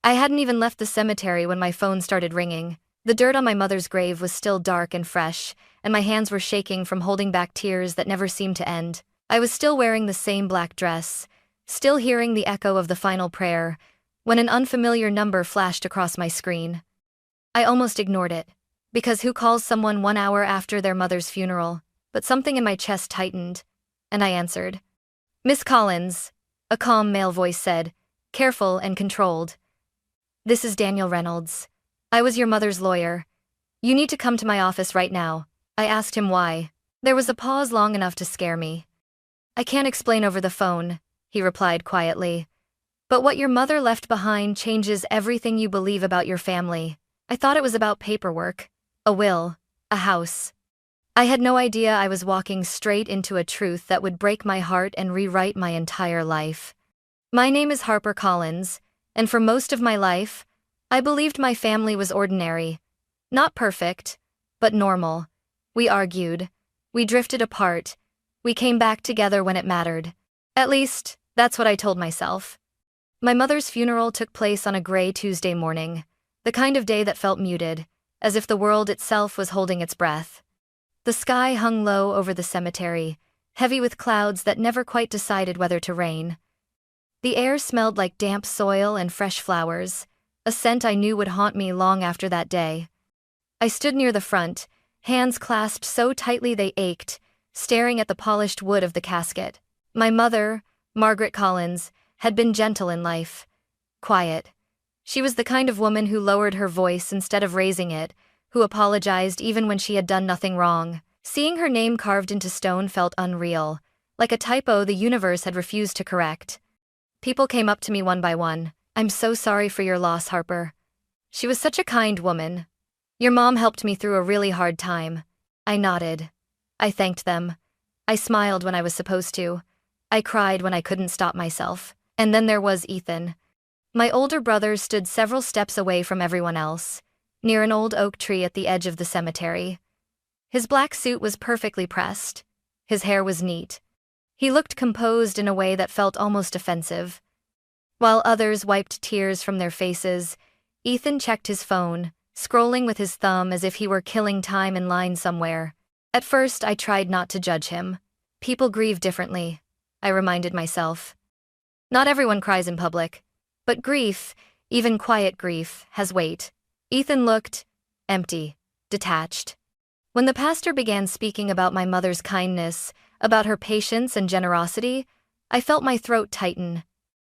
I hadn't even left the cemetery when my phone started ringing. The dirt on my mother's grave was still dark and fresh, and my hands were shaking from holding back tears that never seemed to end. I was still wearing the same black dress, still hearing the echo of the final prayer, when an unfamiliar number flashed across my screen. I almost ignored it, because who calls someone 1 hour after their mother's funeral? But something in my chest tightened, and I answered. "Miss Collins," a calm male voice said, careful and controlled. "This is Daniel Reynolds. I was your mother's lawyer. You need to come to my office right now." I asked him why. There was a pause long enough to scare me. "I can't explain over the phone," he replied quietly. "But what your mother left behind changes everything you believe about your family." I thought it was about paperwork, a will, a house. I had no idea I was walking straight into a truth that would break my heart and rewrite my entire life. My name is Harper Collins, and for most of my life, I believed my family was ordinary. Not perfect, but normal. We argued. We drifted apart. We came back together when it mattered. At least, that's what I told myself. My mother's funeral took place on a gray Tuesday morning, the kind of day that felt muted, as if the world itself was holding its breath. The sky hung low over the cemetery, heavy with clouds that never quite decided whether to rain. The air smelled like damp soil and fresh flowers, a scent I knew would haunt me long after that day. I stood near the front, hands clasped so tightly they ached, staring at the polished wood of the casket. My mother, Margaret Collins, had been gentle in life. Quiet. She was the kind of woman who lowered her voice instead of raising it, who apologized even when she had done nothing wrong. Seeing her name carved into stone felt unreal, like a typo the universe had refused to correct. People came up to me one by one. "I'm so sorry for your loss, Harper. She was such a kind woman. Your mom helped me through a really hard time." I nodded. I thanked them. I smiled when I was supposed to. I cried when I couldn't stop myself. And then there was Ethan. My older brother stood several steps away from everyone else, near an old oak tree at the edge of the cemetery. His black suit was perfectly pressed. His hair was neat. He looked composed in a way that felt almost offensive. While others wiped tears from their faces, Ethan checked his phone, scrolling with his thumb as if he were killing time in line somewhere. At first, I tried not to judge him. People grieve differently, I reminded myself. Not everyone cries in public. But grief, even quiet grief, has weight. Ethan looked empty, detached. When the pastor began speaking about my mother's kindness, about her patience and generosity, I felt my throat tighten.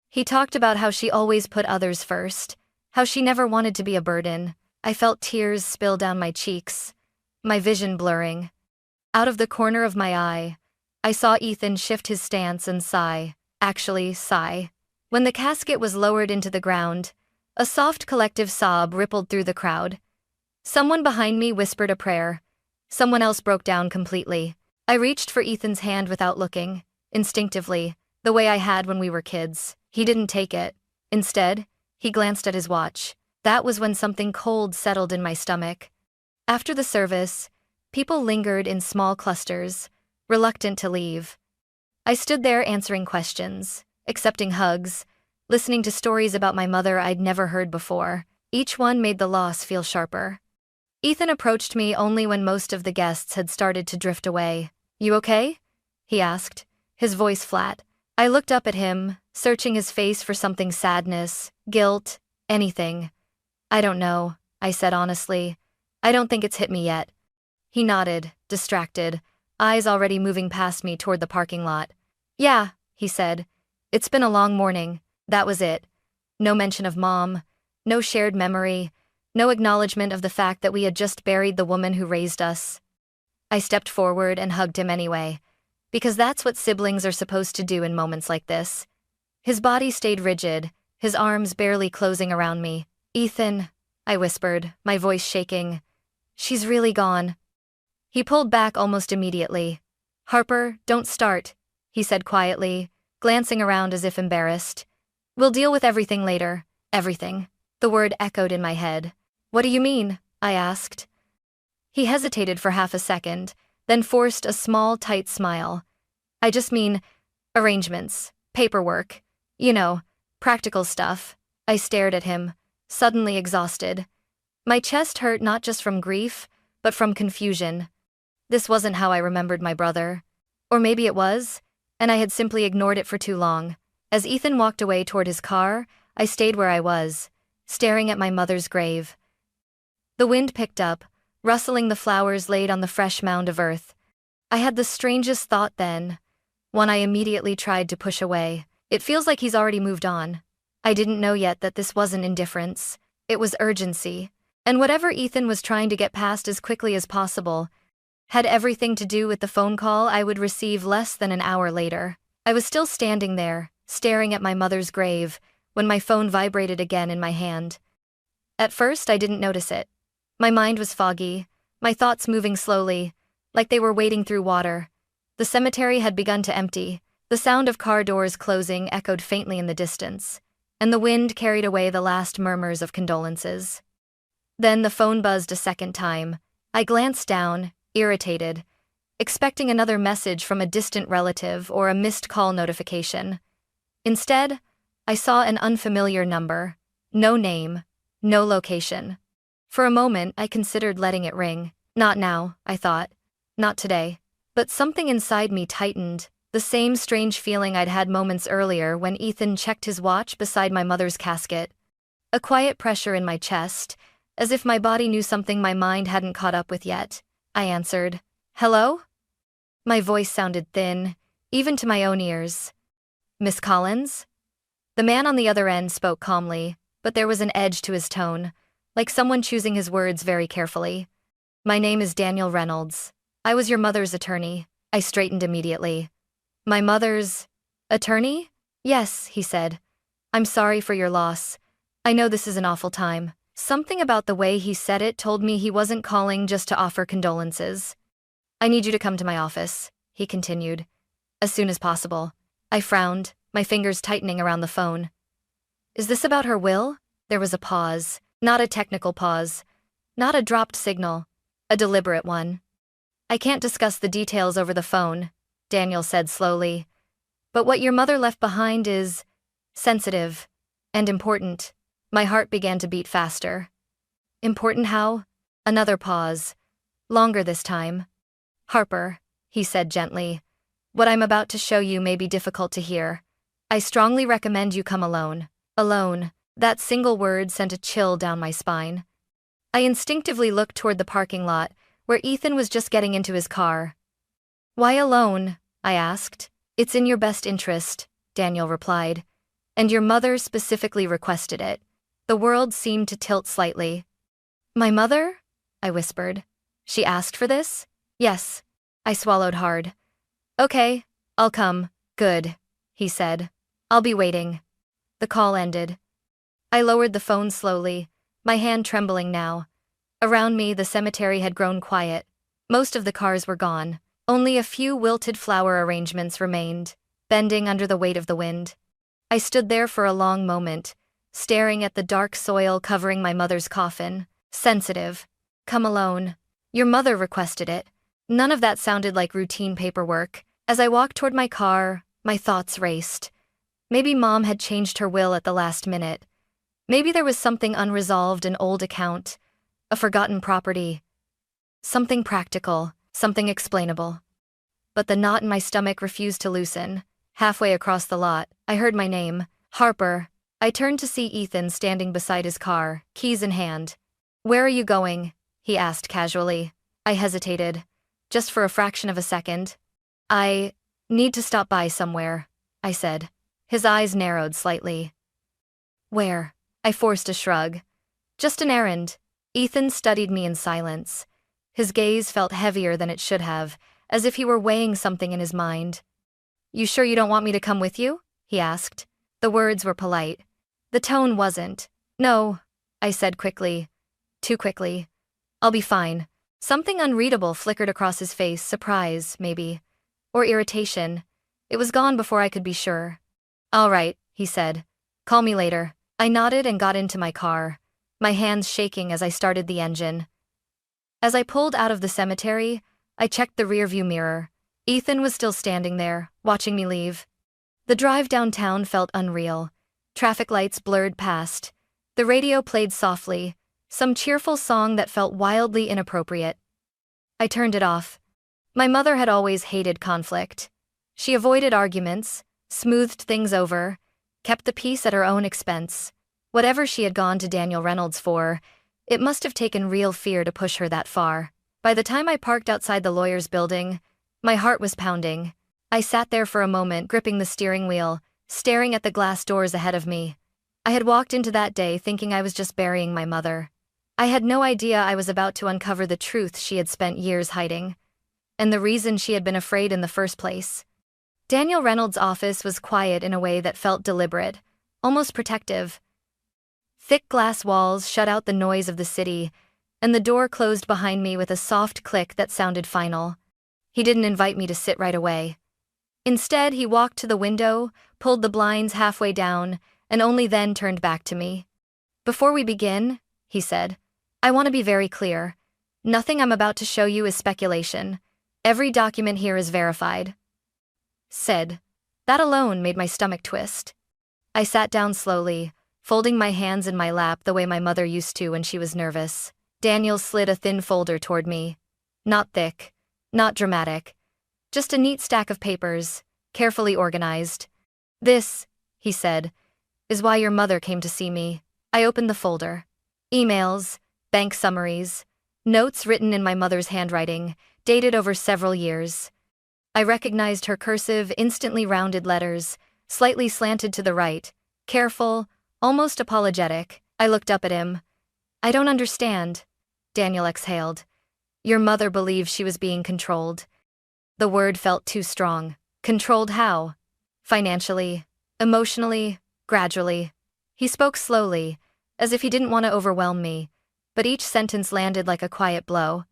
He talked about how she always put others first, how she never wanted to be a burden. I felt tears spill down my cheeks, my vision blurring. Out of the corner of my eye, I saw Ethan shift his stance and sigh. Actually, sigh. When the casket was lowered into the ground, a soft collective sob rippled through the crowd. Someone behind me whispered a prayer. Someone else broke down completely. I reached for Ethan's hand without looking, instinctively, the way I had when we were kids. He didn't take it. Instead, he glanced at his watch. That was when something cold settled in my stomach. After the service, people lingered in small clusters, reluctant to leave. I stood there answering questions, accepting hugs, listening to stories about my mother I'd never heard before. Each one made the loss feel sharper. Ethan approached me only when most of the guests had started to drift away. "You okay?" he asked, his voice flat. I looked up at him, searching his face for something: sadness, guilt, anything. "I don't know," I said honestly. "I don't think it's hit me yet." He nodded, distracted, eyes already moving past me toward the parking lot. "Yeah," he said. "It's been a long morning." That was it. No mention of Mom, no shared memory, no acknowledgement of the fact that we had just buried the woman who raised us. I stepped forward and hugged him anyway, because that's what siblings are supposed to do in moments like this. His body stayed rigid, his arms barely closing around me. "Ethan," I whispered, my voice shaking. "She's really gone." He pulled back almost immediately. "Harper, don't start," he said quietly, glancing around as if embarrassed. "We'll deal with everything later." Everything. The word echoed in my head. "What do you mean?" I asked. He hesitated for half a second, then forced a small, tight smile. "I just mean arrangements, paperwork, you know, practical stuff." I stared at him, suddenly exhausted. My chest hurt not just from grief, but from confusion. This wasn't how I remembered my brother. Or maybe it was, and I had simply ignored it for too long. As Ethan walked away toward his car, I stayed where I was, staring at my mother's grave. The wind picked up, rustling the flowers laid on the fresh mound of earth. I had the strangest thought then, one I immediately tried to push away. It feels like he's already moved on. I didn't know yet that this wasn't indifference. It was urgency. And whatever Ethan was trying to get past as quickly as possible had everything to do with the phone call I would receive less than an hour later. I was still standing there, staring at my mother's grave, when my phone vibrated again in my hand. At first, I didn't notice it. My mind was foggy, my thoughts moving slowly, like they were wading through water. The cemetery had begun to empty. The sound of car doors closing echoed faintly in the distance, and the wind carried away the last murmurs of condolences. Then the phone buzzed a second time. I glanced down, irritated, expecting another message from a distant relative or a missed call notification. Instead, I saw an unfamiliar number. No name, no location. For a moment, I considered letting it ring. Not now, I thought. Not today. But something inside me tightened, the same strange feeling I'd had moments earlier when Ethan checked his watch beside my mother's casket. A quiet pressure in my chest, as if my body knew something my mind hadn't caught up with yet. I answered, "Hello?" My voice sounded thin, even to my own ears. "Miss Collins?" The man on the other end spoke calmly, but there was an edge to his tone, like someone choosing his words very carefully. "My name is Daniel Reynolds. I was your mother's attorney." I straightened immediately. "My mother's attorney?" "Yes," he said. "I'm sorry for your loss. I know this is an awful time." Something about the way he said it told me he wasn't calling just to offer condolences. "I need you to come to my office," he continued. "As soon as possible." I frowned, my fingers tightening around the phone. "Is this about her will?" There was a pause, not a technical pause, not a dropped signal, a deliberate one. "I can't discuss the details over the phone," Daniel said slowly. "But what your mother left behind is sensitive and important." My heart began to beat faster. "Important how?" Another pause, longer this time. "Harper," he said gently, "what I'm about to show you may be difficult to hear. I strongly recommend you come alone." Alone, that single word sent a chill down my spine. I instinctively looked toward the parking lot, where Ethan was just getting into his car. "Why alone?" I asked. "It's in your best interest," Daniel replied. "And your mother specifically requested it." The world seemed to tilt slightly. "My mother?" I whispered. "She asked for this?" "Yes." I swallowed hard. "Okay, I'll come." "Good," he said. "I'll be waiting." The call ended. I lowered the phone slowly, my hand trembling now. Around me, the cemetery had grown quiet. Most of the cars were gone. Only a few wilted flower arrangements remained, bending under the weight of the wind. I stood there for a long moment, staring at the dark soil covering my mother's coffin. Sensitive. Come alone. Your mother requested it. None of that sounded like routine paperwork. As I walked toward my car, my thoughts raced. Maybe Mom had changed her will at the last minute. Maybe there was something unresolved, an old account, a forgotten property. Something practical, something explainable. But the knot in my stomach refused to loosen. Halfway across the lot, I heard my name, Harper. I turned to see Ethan standing beside his car, keys in hand. "Where are you going?" he asked casually. I hesitated, just for a fraction of a second. "I need to stop by somewhere," I said. His eyes narrowed slightly. "Where?" I forced a shrug. "Just an errand." Ethan studied me in silence. His gaze felt heavier than it should have, as if he were weighing something in his mind. "You sure you don't want me to come with you?" he asked. The words were polite. The tone wasn't. "No," I said quickly. Too quickly. "I'll be fine." Something unreadable flickered across his face, surprise, maybe. Or irritation. It was gone before I could be sure. "All right," he said. "Call me later." I nodded and got into my car, my hands shaking as I started the engine. As I pulled out of the cemetery, I checked the rearview mirror. Ethan was still standing there, watching me leave. The drive downtown felt unreal. Traffic lights blurred past, The radio played softly, some cheerful song that felt wildly inappropriate. I turned it off. My mother had always hated conflict. She avoided arguments, smoothed things over, kept the peace at her own expense. Whatever she had gone to Daniel Reynolds for, it must have taken real fear to push her that far. By the time I parked outside the lawyer's building, my heart was pounding. I sat there for a moment, gripping the steering wheel, staring at the glass doors ahead of me. I had walked into that day thinking I was just burying my mother. I had no idea I was about to uncover the truth she had spent years hiding, and the reason she had been afraid in the first place. Daniel Reynolds' office was quiet in a way that felt deliberate, almost protective. Thick glass walls shut out the noise of the city, and the door closed behind me with a soft click that sounded final. He didn't invite me to sit right away. Instead, he walked to the window, pulled the blinds halfway down, and only then turned back to me. "Before we begin," he said, "I want to be very clear. Nothing I'm about to show you is speculation. Every document here is verified." Said. That alone made my stomach twist. I sat down slowly, folding my hands in my lap the way my mother used to when she was nervous. Daniel slid a thin folder toward me. Not thick, not dramatic. Just a neat stack of papers, carefully organized. "This," he said, "is why your mother came to see me." I opened the folder. Emails, bank summaries, notes written in my mother's handwriting, dated over several years. I recognized her cursive, instantly rounded letters, slightly slanted to the right, careful, almost apologetic. I looked up at him. "I don't understand," Daniel exhaled. "Your mother believed she was being controlled." The word felt too strong. Controlled how? Financially, emotionally, gradually. He spoke slowly, as if he didn't want to overwhelm me, but each sentence landed like a quiet blow.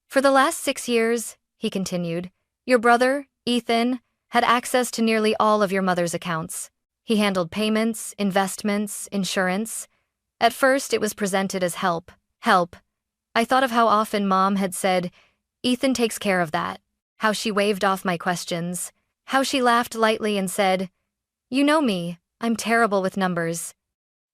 "For the last 6 years," he continued, "your brother, Ethan, had access to nearly all of your mother's accounts. He handled payments, investments, insurance. At first it was presented as help. I thought of how often Mom had said, 'Ethan takes care of that,' how she waved off my questions, how she laughed lightly and said, 'You know me, I'm terrible with numbers.'"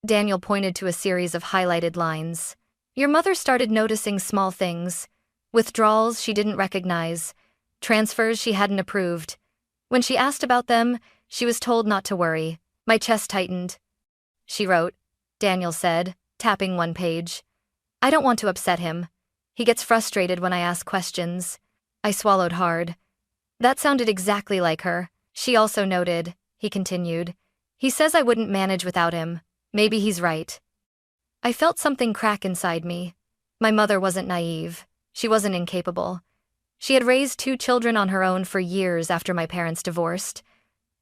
Daniel pointed to a series of highlighted lines. "Your mother started noticing small things, withdrawals she didn't recognize, transfers she hadn't approved. When she asked about them, she was told not to worry." My chest tightened. "She wrote," Daniel said, tapping one page. "I don't want to upset him. He gets frustrated when I ask questions." I swallowed hard. That sounded exactly like her. "She also noted," he continued, "he says I wouldn't manage without him. Maybe he's right." I felt something crack inside me. My mother wasn't naive. She wasn't incapable. She had raised 2 children on her own for years after my parents divorced.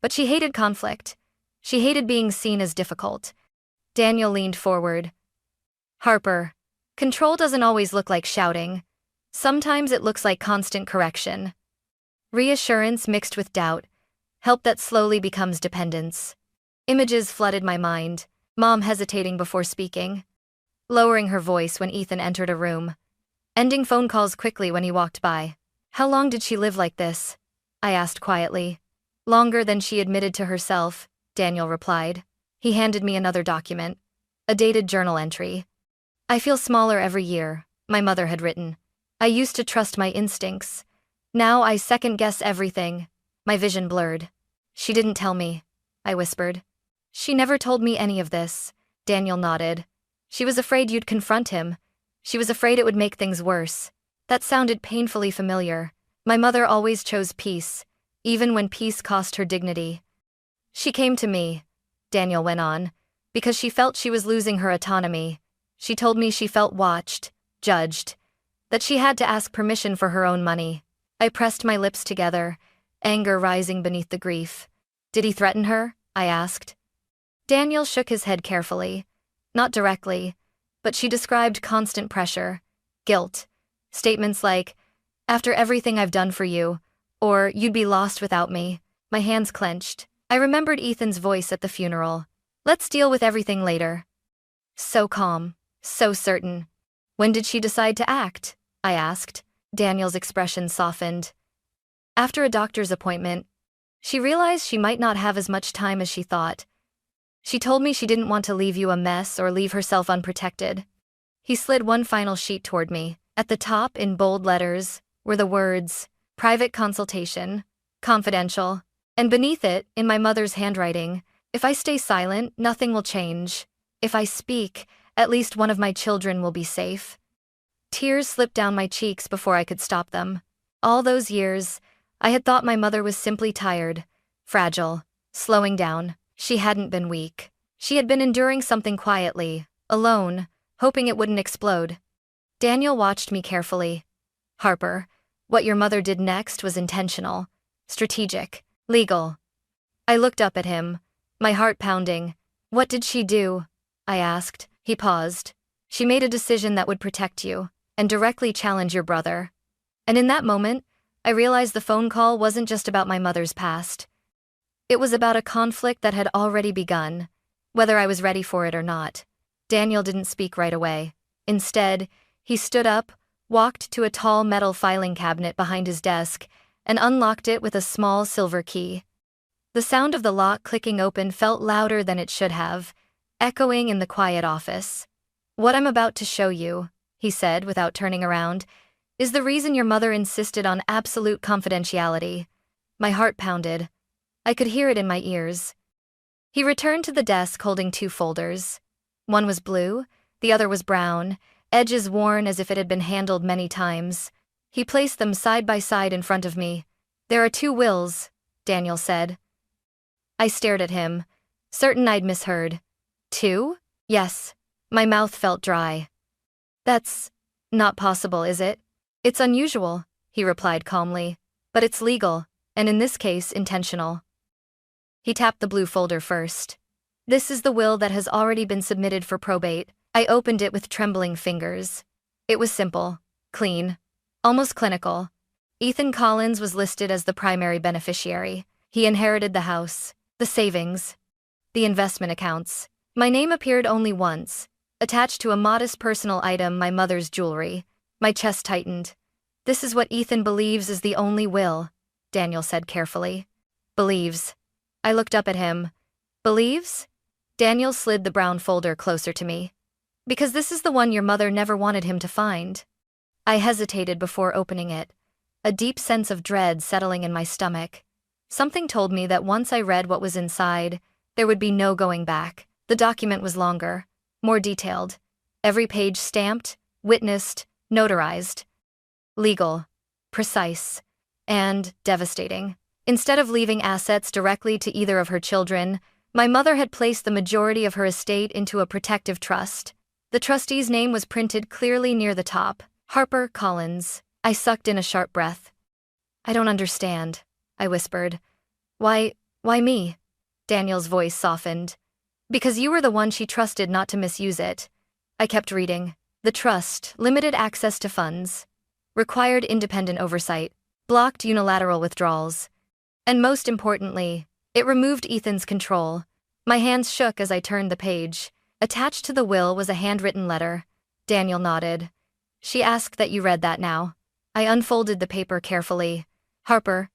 But she hated conflict. She hated being seen as difficult. Daniel leaned forward. "Harper, control doesn't always look like shouting. Sometimes it looks like constant correction. Reassurance mixed with doubt. Help that slowly becomes dependence." Images flooded my mind. Mom hesitating before speaking. Lowering her voice when Ethan entered a room. Ending phone calls quickly when he walked by. "How long did she live like this?" I asked quietly. "Longer than she admitted to herself," Daniel replied. He handed me another document. A dated journal entry. "I feel smaller every year," my mother had written. "I used to trust my instincts. Now I second-guess everything." My vision blurred. "She didn't tell me," I whispered. "She never told me any of this," Daniel nodded. "She was afraid you'd confront him. She was afraid it would make things worse." That sounded painfully familiar. My mother always chose peace, even when peace cost her dignity. "She came to me," Daniel went on, "because she felt she was losing her autonomy. She told me she felt watched, judged, that she had to ask permission for her own money." I pressed my lips together, anger rising beneath the grief. "Did he threaten her?" I asked. Daniel shook his head carefully. "Not directly, but she described constant pressure, guilt, statements like, 'After everything I've done for you,' or 'You'd be lost without me.'" My hands clenched. I remembered Ethan's voice at the funeral. "Let's deal with everything later." So calm, so certain. "When did she decide to act?" I asked. Daniel's expression softened. "After a doctor's appointment. She realized she might not have as much time as she thought." She told me she didn't want to leave you a mess or leave herself unprotected. He slid one final sheet toward me. At the top, in bold letters, were the words, "Private consultation, confidential." And beneath it, in my mother's handwriting, "If I stay silent, nothing will change. If I speak, at least one of my children will be safe." Tears slipped down my cheeks before I could stop them. All those years, I had thought my mother was simply tired, fragile, slowing down. She hadn't been weak. She had been enduring something quietly, alone, hoping it wouldn't explode. Daniel watched me carefully. "Harper, what your mother did next was intentional, strategic, legal." I looked up at him, my heart pounding. "What did she do?" I asked. He paused. "She made a decision that would protect you, and directly challenge your brother." And in that moment, I realized the phone call wasn't just about my mother's past. It was about a conflict that had already begun, whether I was ready for it or not. Daniel didn't speak right away. Instead, he stood up, walked to a tall metal filing cabinet behind his desk, and unlocked it with a small silver key. The sound of the lock clicking open felt louder than it should have, echoing in the quiet office. "What I'm about to show you," he said without turning around, "is the reason your mother insisted on absolute confidentiality." My heart pounded. I could hear it in my ears. He returned to the desk holding two folders. One was blue, the other was brown, edges worn as if it had been handled many times. He placed them side by side in front of me. "There are two wills," Daniel said. I stared at him, certain I'd misheard. "Two?" "Yes." My mouth felt dry. "That's not possible, is it?" "It's unusual," he replied calmly. "But it's legal, and in this case, intentional." He tapped the blue folder first. "This is the will that has already been submitted for probate." I opened it with trembling fingers. It was simple, clean, almost clinical. Ethan Collins was listed as the primary beneficiary. He inherited the house, the savings, the investment accounts. My name appeared only once, attached to a modest personal item, my mother's jewelry. My chest tightened. "This is what Ethan believes is the only will," Daniel said carefully. "Believes." I looked up at him. "Believes?" Daniel slid the brown folder closer to me. "Because this is the one your mother never wanted him to find." I hesitated before opening it, a deep sense of dread settling in my stomach. Something told me that once I read what was inside, there would be no going back. The document was longer, more detailed. Every page stamped, witnessed, notarized. Legal, precise, and devastating. Instead of leaving assets directly to either of her children, my mother had placed the majority of her estate into a protective trust. The trustee's name was printed clearly near the top, Harper Collins. I sucked in a sharp breath. "I don't understand," I whispered. Why me?" Daniel's voice softened. "Because you were the one she trusted not to misuse it." I kept reading. The trust, limited access to funds, required independent oversight, blocked unilateral withdrawals. And most importantly, it removed Ethan's control. My hands shook as I turned the page. Attached to the will was a handwritten letter. Daniel nodded. "She asked that you read that now." I unfolded the paper carefully. "Harper,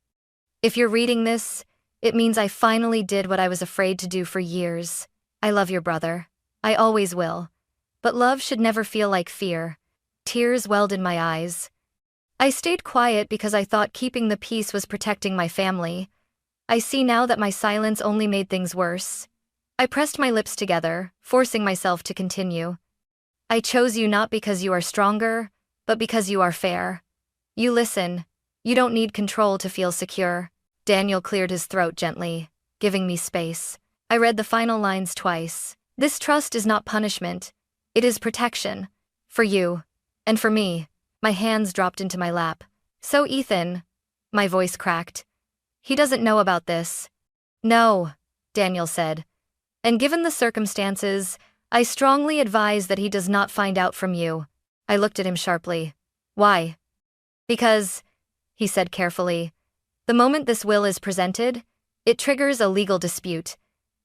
if you're reading this, it means I finally did what I was afraid to do for years. I love your brother. I always will. But love should never feel like fear." Tears welled in my eyes. I stayed quiet because I thought keeping the peace was protecting my family. I see now that my silence only made things worse. I pressed my lips together, forcing myself to continue. "I chose you not because you are stronger, but because you are fair. You listen. You don't need control to feel secure." Daniel cleared his throat gently, giving me space. I read the final lines twice. "This trust is not punishment. It is protection. For you. And for me." My hands dropped into my lap. "So Ethan," my voice cracked. "He doesn't know about this." "No," Daniel said. "And given the circumstances, I strongly advise that he does not find out from you." I looked at him sharply. "Why?" "Because," he said carefully, "the moment this will is presented, it triggers a legal dispute.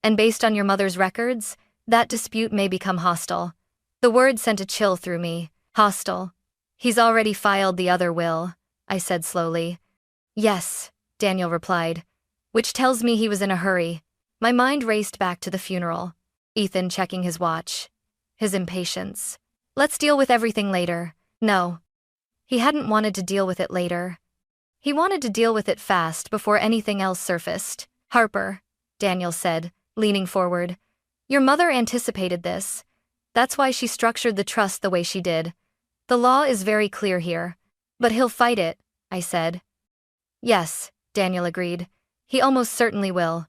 And based on your mother's records, that dispute may become hostile." The word sent a chill through me. Hostile. "He's already filed the other will," I said slowly. "Yes," Daniel replied, "which tells me he was in a hurry." My mind raced back to the funeral. Ethan checking his watch. His impatience. Let's deal with everything later. No. He hadn't wanted to deal with it later. He wanted to deal with it fast before anything else surfaced. Harper, Daniel said, leaning forward. Your mother anticipated this. That's why she structured the trust the way she did. The law is very clear here. But he'll fight it, I said. Yes, Daniel agreed. He almost certainly will.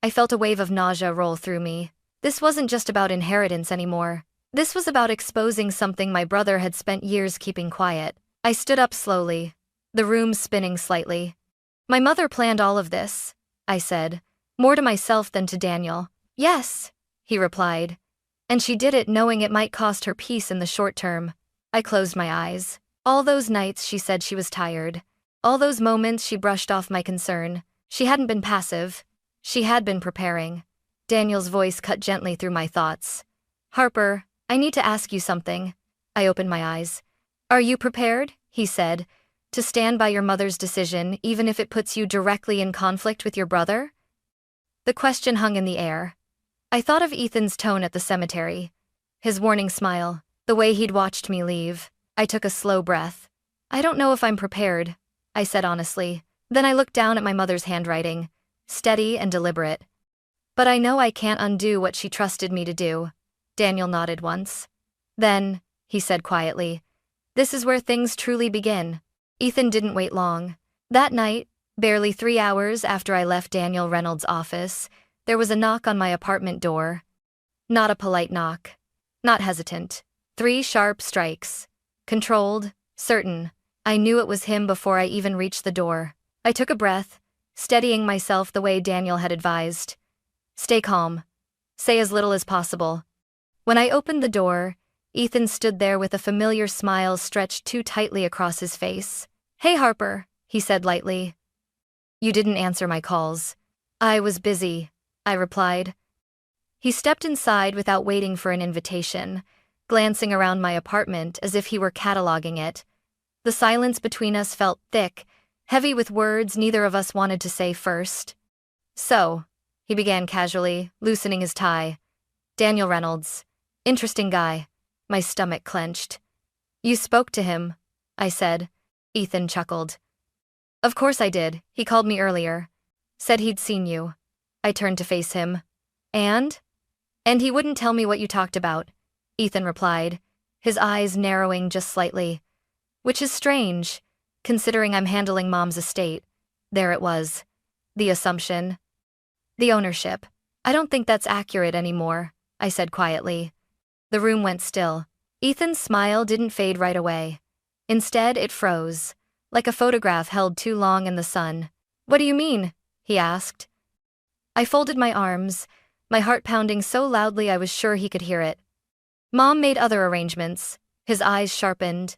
I felt a wave of nausea roll through me. This wasn't just about inheritance anymore. This was about exposing something my brother had spent years keeping quiet. I stood up slowly, the room spinning slightly. My mother planned all of this, I said, more to myself than to Daniel. Yes, he replied. And she did it knowing it might cost her peace in the short term. I closed my eyes. All those nights she said she was tired. All those moments she brushed off my concern. She hadn't been passive. She had been preparing. Daniel's voice cut gently through my thoughts. Harper, I need to ask you something. I opened my eyes. Are you prepared, he said, to stand by your mother's decision even if it puts you directly in conflict with your brother? The question hung in the air. I thought of Ethan's tone at the cemetery. His warning smile, the way he'd watched me leave. I took a slow breath. I don't know if I'm prepared, I said honestly. Then I looked down at my mother's handwriting, steady and deliberate. But I know I can't undo what she trusted me to do. Daniel nodded once. Then, he said quietly, this is where things truly begin. Ethan didn't wait long. That night, barely 3 hours after I left Daniel Reynolds' office, there was a knock on my apartment door. Not a polite knock. Not hesitant. 3 sharp strikes. Controlled, certain. I knew it was him before I even reached the door. I took a breath, steadying myself the way Daniel had advised. Stay calm. Say as little as possible. When I opened the door, Ethan stood there with a familiar smile stretched too tightly across his face. Hey Harper, he said lightly. You didn't answer my calls. I was busy, I replied. He stepped inside without waiting for an invitation, glancing around my apartment as if he were cataloging it. The silence between us felt thick, heavy with words neither of us wanted to say first. So, he began casually, loosening his tie. Daniel Reynolds. Interesting guy. My stomach clenched. You spoke to him, I said. Ethan chuckled. Of course I did, he called me earlier. Said he'd seen you. I turned to face him. And? And he wouldn't tell me what you talked about, Ethan replied, his eyes narrowing just slightly. Which is strange, considering I'm handling Mom's estate. There it was. The assumption. The ownership. I don't think that's accurate anymore, I said quietly. The room went still. Ethan's smile didn't fade right away. Instead, it froze, like a photograph held too long in the sun. What do you mean? He asked. I folded my arms, my heart pounding so loudly I was sure he could hear it. Mom made other arrangements. His eyes sharpened.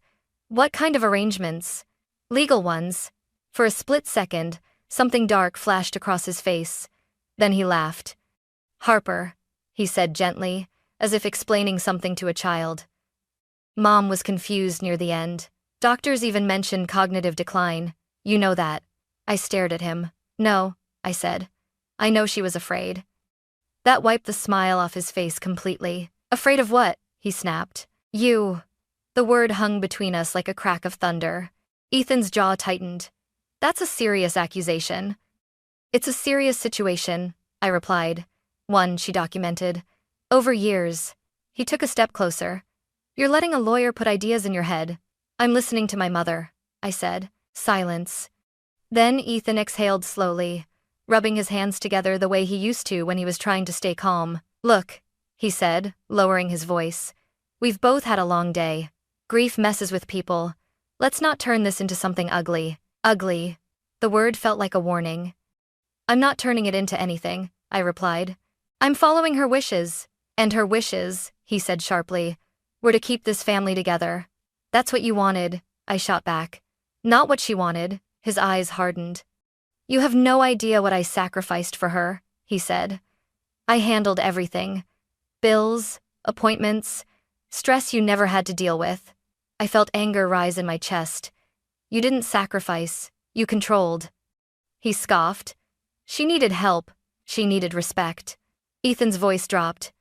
What kind of arrangements? Legal ones. For a split second, something dark flashed across his face. Then he laughed. Harper, he said gently, as if explaining something to a child. Mom was confused near the end. Doctors even mentioned cognitive decline. You know that. I stared at him. No, I said. I know she was afraid. That wiped the smile off his face completely. Afraid of what? He snapped. You. The word hung between us like a crack of thunder. Ethan's jaw tightened. That's a serious accusation. It's a serious situation, I replied. One, she documented. Over years. He took a step closer. You're letting a lawyer put ideas in your head. I'm listening to my mother, I said. Silence. Then Ethan exhaled slowly, rubbing his hands together the way he used to when he was trying to stay calm. Look, he said, lowering his voice. We've both had a long day. Grief messes with people. Let's not turn this into something ugly. Ugly. The word felt like a warning. I'm not turning it into anything, I replied. I'm following her wishes. And her wishes, he said sharply, were to keep this family together. That's what you wanted, I shot back. Not what she wanted. His eyes hardened. You have no idea what I sacrificed for her, he said. I handled everything. Bills, appointments, stress you never had to deal with. I felt anger rise in my chest. You didn't sacrifice, you controlled. He scoffed. She needed help. She needed respect. Ethan's voice dropped.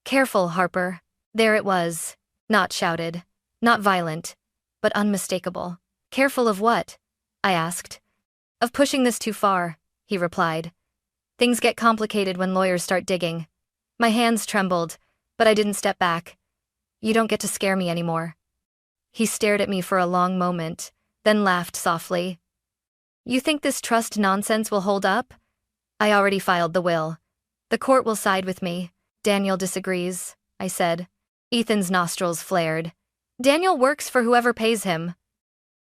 Careful, Harper. There it was. Not shouted. Not violent. But unmistakable. Careful of what? I asked. Of pushing this too far, he replied. Things get complicated when lawyers start digging. My hands trembled, but I didn't step back. You don't get to scare me anymore. He stared at me for a long moment, then laughed softly. You think this trust nonsense will hold up? I already filed the will. The court will side with me. Daniel disagrees, I said. Ethan's nostrils flared. Daniel works for whoever pays him.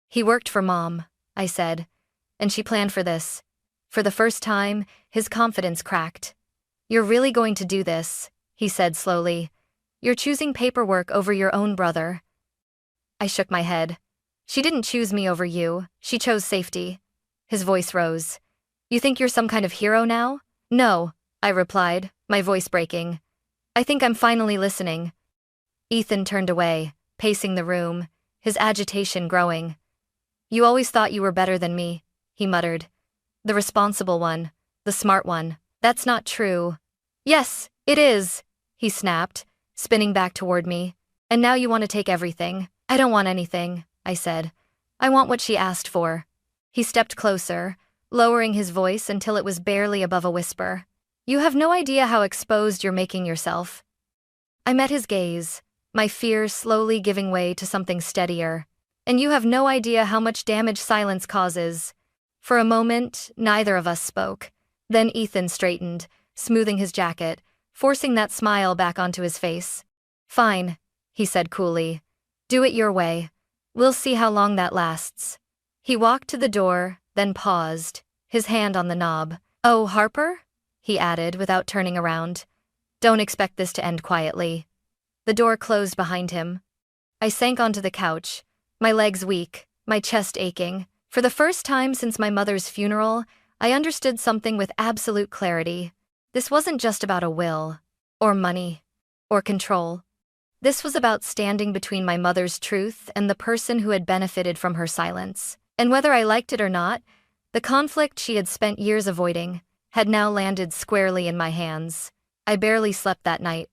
He worked for Mom, I said, and she planned for this. For the first time, his confidence cracked. You're really going to do this, he said slowly. You're choosing paperwork over your own brother. I shook my head. She didn't choose me over you, she chose safety. His voice rose. You think you're some kind of hero now? No, I replied, my voice breaking. I think I'm finally listening. Ethan turned away, pacing the room, his agitation growing. You always thought you were better than me, he muttered. The responsible one, the smart one. That's not true. Yes, it is, he snapped, spinning back toward me. And now you want to take everything. I don't want anything, I said. I want what she asked for. He stepped closer, lowering his voice until it was barely above a whisper. You have no idea how exposed you're making yourself. I met his gaze, my fear slowly giving way to something steadier. And you have no idea how much damage silence causes. For a moment, neither of us spoke. Then Ethan straightened, smoothing his jacket, forcing that smile back onto his face. Fine, he said coolly. Do it your way. We'll see how long that lasts. He walked to the door, then paused, his hand on the knob. Oh, Harper? He added without turning around. Don't expect this to end quietly. The door closed behind him. I sank onto the couch, my legs weak, my chest aching. For the first time since my mother's funeral, I understood something with absolute clarity. This wasn't just about a will, or money, or control. This was about standing between my mother's truth and the person who had benefited from her silence. And whether I liked it or not, the conflict she had spent years avoiding had now landed squarely in my hands. I barely slept that night.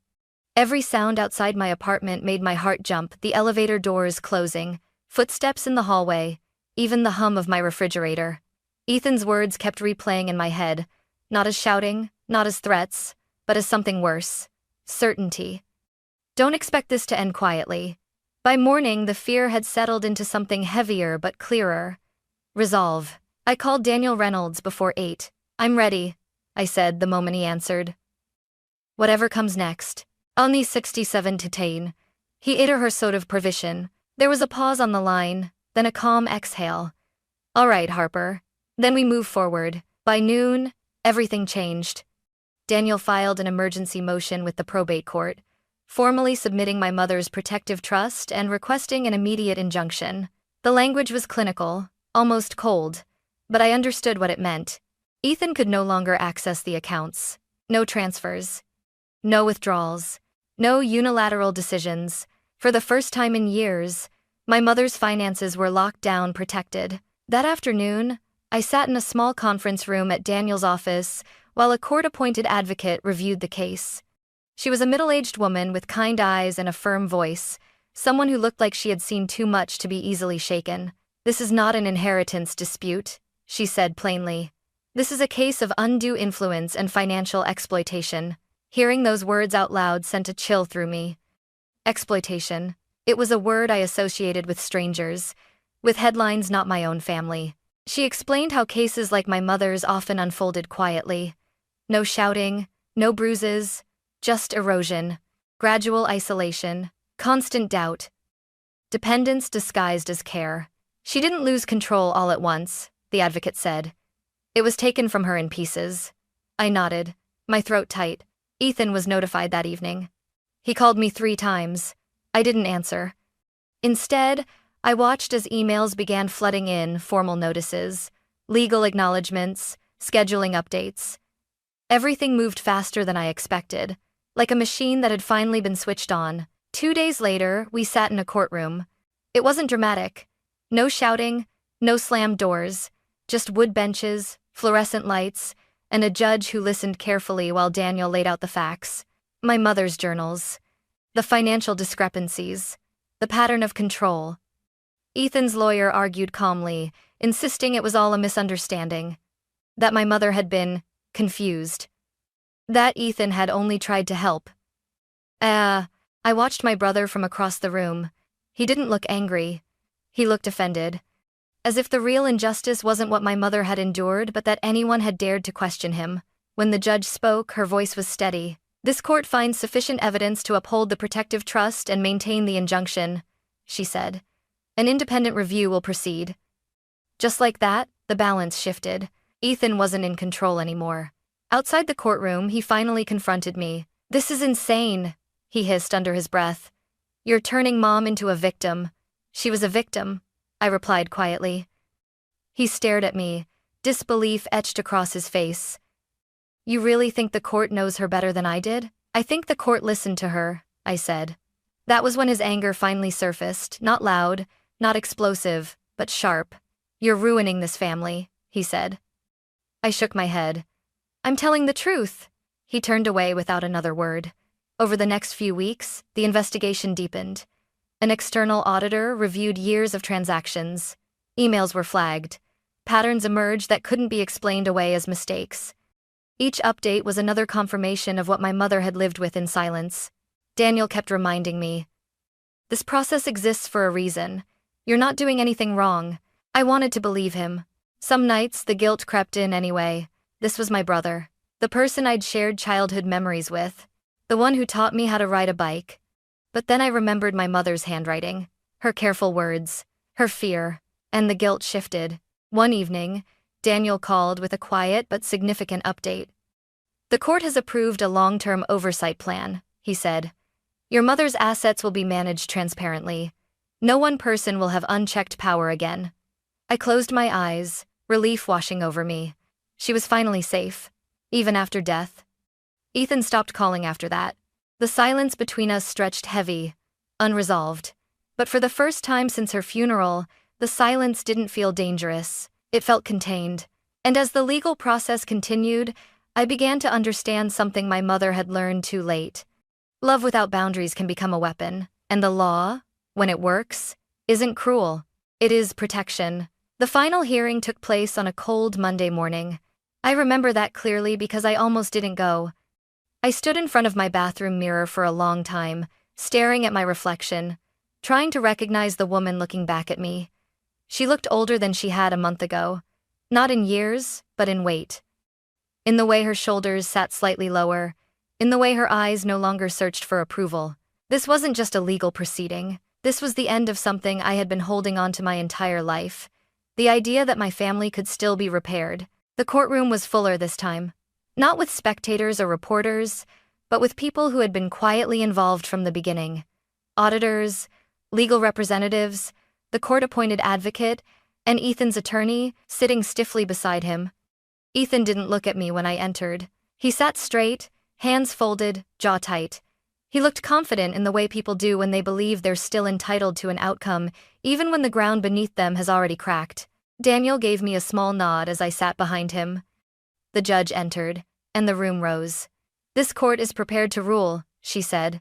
Every sound outside my apartment made my heart jump, the elevator doors closing, footsteps in the hallway, even the hum of my refrigerator. Ethan's words kept replaying in my head, not as shouting, not as threats, but as something worse. Certainty. Don't expect this to end quietly. By morning, the fear had settled into something heavier but clearer. Resolve. I called Daniel Reynolds before 8. I'm ready, I said the moment he answered. Whatever comes next. I'll need 67 to tain. He ate her sort of provision. There was a pause on the line, then a calm exhale. All right, Harper. Then we move forward. By noon, everything changed. Daniel filed an emergency motion with the probate court, formally submitting my mother's protective trust and requesting an immediate injunction. The language was clinical, almost cold, but I understood what it meant. Ethan could no longer access the accounts. No transfers. No withdrawals. No unilateral decisions. For the first time in years, my mother's finances were locked down, protected. That afternoon, I sat in a small conference room at Daniel's office while a court-appointed advocate reviewed the case. She was a middle-aged woman with kind eyes and a firm voice, someone who looked like she had seen too much to be easily shaken. This is not an inheritance dispute, she said plainly. This is a case of undue influence and financial exploitation. Hearing those words out loud sent a chill through me. Exploitation. It was a word I associated with strangers, with headlines not my own family. She explained how cases like my mother's often unfolded quietly. No shouting, no bruises, just erosion, gradual isolation, constant doubt. Dependence disguised as care. She didn't lose control all at once, the advocate said. It was taken from her in pieces. I nodded, my throat tight. Ethan was notified that evening. He called me 3 times. I didn't answer. Instead, I watched as emails began flooding in, formal notices, legal acknowledgments, scheduling updates. Everything moved faster than I expected, like a machine that had finally been switched on. 2 days later, we sat in a courtroom. It wasn't dramatic. No shouting, no slammed doors, just wood benches, fluorescent lights, and a judge who listened carefully while Daniel laid out the facts. My mother's journals. The financial discrepancies. The pattern of control. Ethan's lawyer argued calmly, insisting it was all a misunderstanding. That my mother had been confused. That Ethan had only tried to help. I watched my brother from across the room. He didn't look angry. He looked offended. As if the real injustice wasn't what my mother had endured, but that anyone had dared to question him. When the judge spoke, her voice was steady. "This court finds sufficient evidence to uphold the protective trust and maintain the injunction," she said. "An independent review will proceed." Just like that, the balance shifted. Ethan wasn't in control anymore. Outside the courtroom, he finally confronted me. "This is insane," he hissed under his breath. "You're turning Mom into a victim." "She was a victim," I replied quietly. He stared at me, disbelief etched across his face. "You really think the court knows her better than I did?" "I think the court listened to her," I said. That was when his anger finally surfaced, not loud, not explosive, but sharp. "You're ruining this family," he said. I shook my head. "I'm telling the truth." He turned away without another word. Over the next few weeks, the investigation deepened. An external auditor reviewed years of transactions. Emails were flagged. Patterns emerged that couldn't be explained away as mistakes. Each update was another confirmation of what my mother had lived with in silence. Daniel kept reminding me. "This process exists for a reason. You're not doing anything wrong." I wanted to believe him. Some nights, the guilt crept in anyway. This was my brother. The person I'd shared childhood memories with. The one who taught me how to ride a bike. But then I remembered my mother's handwriting, her careful words, her fear, and the guilt shifted. One evening, Daniel called with a quiet but significant update. "The court has approved a long-term oversight plan," he said. "Your mother's assets will be managed transparently. No one person will have unchecked power again." I closed my eyes, relief washing over me. She was finally safe, even after death. Ethan stopped calling after that. The silence between us stretched heavy, unresolved. But for the first time since her funeral, the silence didn't feel dangerous. It felt contained. And as the legal process continued, I began to understand something my mother had learned too late. Love without boundaries can become a weapon, and the law, when it works, isn't cruel. It is protection. The final hearing took place on a cold Monday morning. I remember that clearly because I almost didn't go. I stood in front of my bathroom mirror for a long time, staring at my reflection, trying to recognize the woman looking back at me. She looked older than she had a month ago, not in years, but in weight. In the way her shoulders sat slightly lower, in the way her eyes no longer searched for approval. This wasn't just a legal proceeding. This was the end of something I had been holding on to my entire life. The idea that my family could still be repaired. The courtroom was fuller this time. Not with spectators or reporters, but with people who had been quietly involved from the beginning. Auditors, legal representatives, the court-appointed advocate, and Ethan's attorney sitting stiffly beside him. Ethan didn't look at me when I entered. He sat straight, hands folded, jaw tight. He looked confident in the way people do when they believe they're still entitled to an outcome, even when the ground beneath them has already cracked. Daniel gave me a small nod as I sat behind him. The judge entered, and the room rose. "This court is prepared to rule," she said.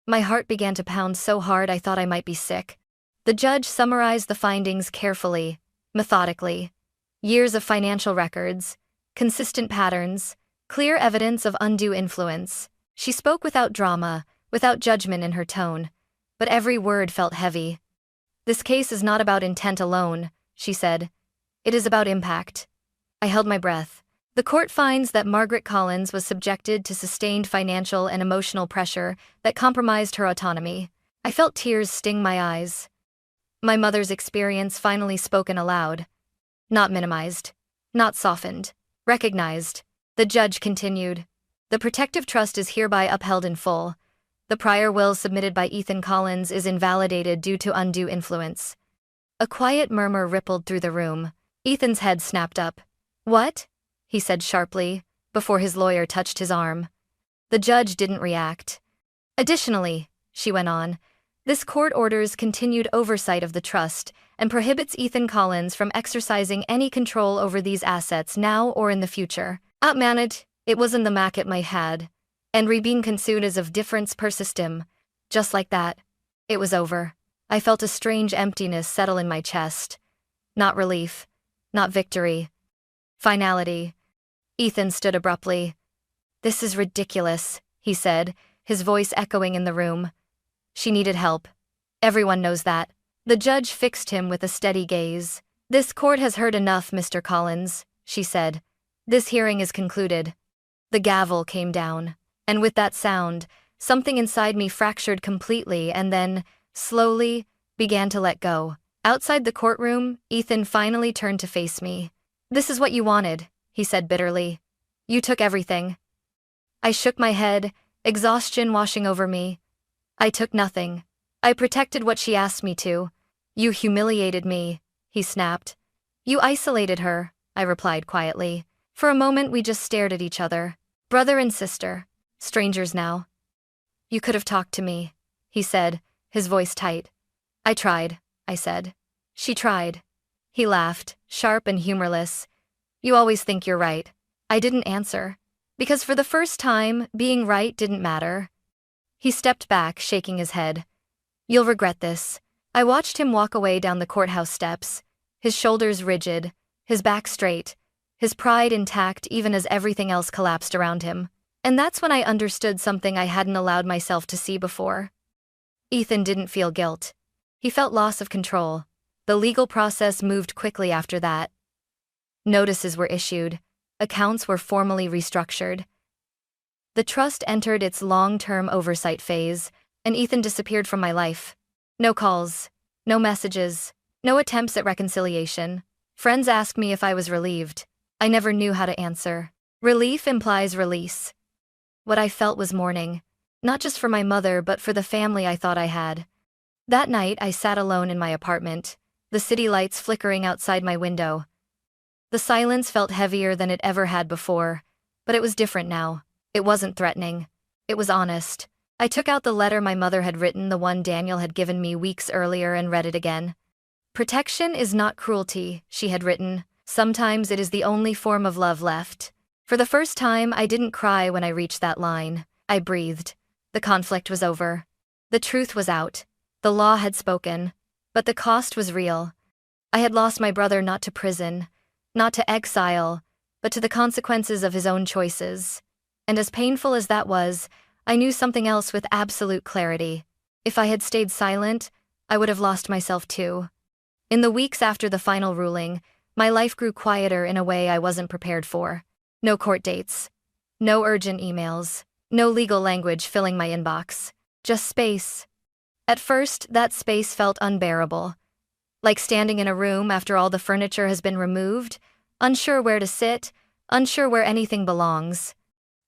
My heart began to pound so hard I thought I might be sick. The judge summarized the findings carefully, methodically. Years of financial records, consistent patterns, clear evidence of undue influence. She spoke without drama, without judgment in her tone, but every word felt heavy. "This case is not about intent alone," she said. "It is about impact." I held my breath. The court finds that Margaret Collins was subjected to sustained financial and emotional pressure that compromised her autonomy. I felt tears sting my eyes. My mother's experience finally spoken aloud. Not minimized. Not softened. Recognized. The judge continued. "The protective trust is hereby upheld in full. The prior will submitted by Ethan Collins is invalidated due to undue influence." A quiet murmur rippled through the room. Ethan's head snapped up. "What?" he said sharply, before his lawyer touched his arm. The judge didn't react. "Additionally," she went on, "this court orders continued oversight of the trust and prohibits Ethan Collins from exercising any control over these assets now or in the future." Outmanaged, it wasn't the market might had. and being consumed as of difference persist him. Just like that. It was over. I felt a strange emptiness settle in my chest. Not relief. Not victory. Finality. Ethan stood abruptly. "This is ridiculous," he said, his voice echoing in the room. "She needed help. Everyone knows that." The judge fixed him with a steady gaze. "This court has heard enough, Mr. Collins," she said. "This hearing is concluded." The gavel came down, and with that sound, something inside me fractured completely and then, slowly, began to let go. Outside the courtroom, Ethan finally turned to face me. "This is what you wanted," he said bitterly. "You took everything." I shook my head, exhaustion washing over me. "I took nothing. I protected what she asked me to." "You humiliated me," he snapped. "You isolated her," I replied quietly. For a moment we just stared at each other. Brother and sister. Strangers now. "You could have talked to me," he said, his voice tight. "I tried," I said. "She tried." He laughed, sharp and humorless. "You always think you're right." I didn't answer. Because for the first time, being right didn't matter. He stepped back, shaking his head. "You'll regret this." I watched him walk away down the courthouse steps, his shoulders rigid, his back straight, his pride intact even as everything else collapsed around him. And that's when I understood something I hadn't allowed myself to see before. Ethan didn't feel guilt. He felt loss of control. The legal process moved quickly after that. Notices were issued. Accounts were formally restructured. The trust entered its long-term oversight phase, and Ethan disappeared from my life. No calls, no messages, no attempts at reconciliation. Friends asked me if I was relieved. I never knew how to answer. Relief implies release. What I felt was mourning, not just for my mother but for the family I thought I had. That night I sat alone in my apartment, the city lights flickering outside my window. The silence felt heavier than it ever had before, but it was different now. It wasn't threatening. It was honest. I took out the letter my mother had written, the one Daniel had given me weeks earlier, and read it again. "Protection is not cruelty," she had written. "Sometimes it is the only form of love left." For the first time, I didn't cry when I reached that line. I breathed. The conflict was over. The truth was out. The law had spoken. But the cost was real. I had lost my brother not to prison, not to exile, but to the consequences of his own choices. And as painful as that was, I knew something else with absolute clarity. If I had stayed silent, I would have lost myself too. In the weeks after the final ruling, my life grew quieter in a way I wasn't prepared for. No court dates. No urgent emails. No legal language filling my inbox. Just space. At first, that space felt unbearable. Like standing in a room after all the furniture has been removed, unsure where to sit, unsure where anything belongs.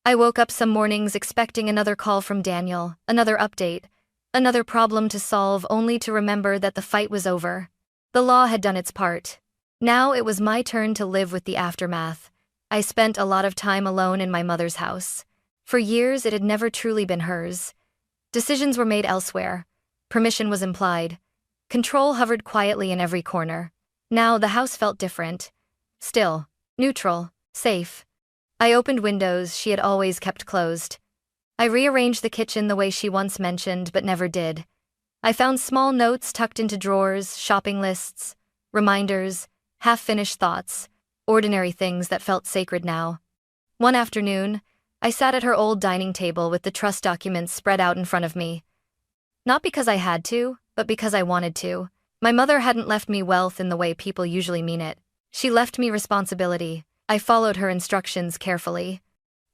I woke up some mornings expecting another call from Daniel, another update, another problem to solve, only to remember that the fight was over. The law had done its part. Now it was my turn to live with the aftermath. I spent a lot of time alone in my mother's house. For years, it had never truly been hers. Decisions were made elsewhere. Permission was implied. Control hovered quietly in every corner. Now the house felt different. Still, neutral, safe. I opened windows she had always kept closed. I rearranged the kitchen the way she once mentioned but never did. I found small notes tucked into drawers, shopping lists, reminders, half-finished thoughts, ordinary things that felt sacred now. One afternoon, I sat at her old dining table with the trust documents spread out in front of me. Not because I had to, but because I wanted to. My mother hadn't left me wealth in the way people usually mean it. She left me responsibility. I followed her instructions carefully.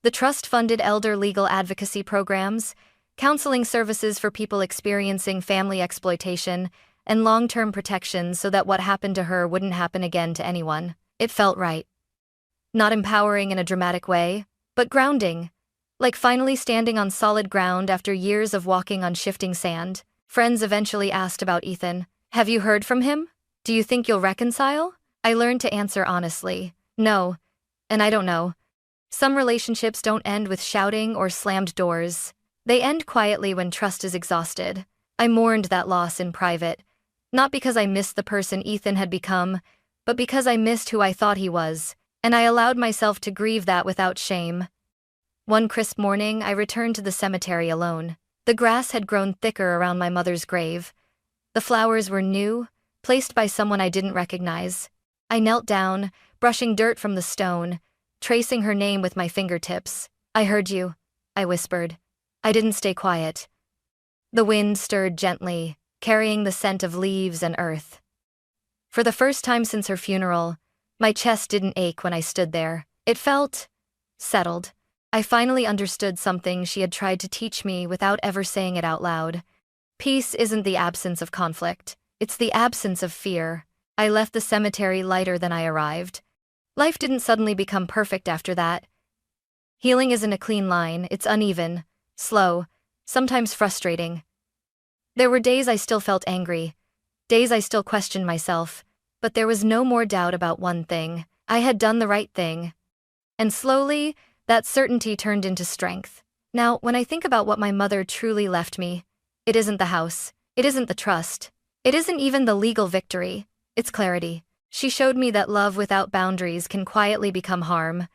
The trust funded elder legal advocacy programs, counseling services for people experiencing family exploitation, and long-term protection so that what happened to her wouldn't happen again to anyone. It felt right. Not empowering in a dramatic way, but grounding. Like finally standing on solid ground after years of walking on shifting sand. Friends eventually asked about Ethan. "Have you heard from him? Do you think you'll reconcile?" I learned to answer honestly. No. And I don't know. Some relationships don't end with shouting or slammed doors. They end quietly when trust is exhausted. I mourned that loss in private. Not because I missed the person Ethan had become, but because I missed who I thought he was, and I allowed myself to grieve that without shame. One crisp morning, I returned to the cemetery alone. The grass had grown thicker around my mother's grave. The flowers were new, placed by someone I didn't recognize. I knelt down, brushing dirt from the stone, tracing her name with my fingertips. "I heard you," I whispered. I didn't stay quiet. The wind stirred gently, carrying the scent of leaves and earth. For the first time since her funeral, my chest didn't ache when I stood there. It felt settled. I finally understood something she had tried to teach me without ever saying it out loud. Peace isn't the absence of conflict. It's the absence of fear. I left the cemetery lighter than I arrived. Life didn't suddenly become perfect after that. Healing isn't a clean line, it's uneven, slow, sometimes frustrating. There were days I still felt angry, days I still questioned myself, but there was no more doubt about one thing: I had done the right thing. And slowly, that certainty turned into strength. Now, when I think about what my mother truly left me, it isn't the house, it isn't the trust, it isn't even the legal victory, it's clarity. She showed me that love without boundaries can quietly become harm,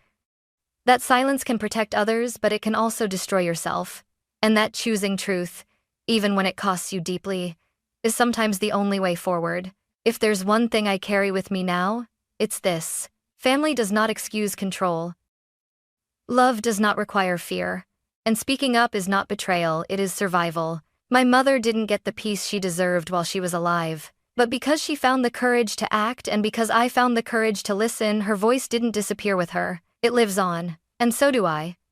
that silence can protect others, but it can also destroy yourself, and that choosing truth, even when it costs you deeply, is sometimes the only way forward. If there's one thing I carry with me now, it's this: family does not excuse control. Love does not require fear. And speaking up is not betrayal, it is survival. My mother didn't get the peace she deserved while she was alive. But because she found the courage to act and because I found the courage to listen, her voice didn't disappear with her. It lives on. And so do I.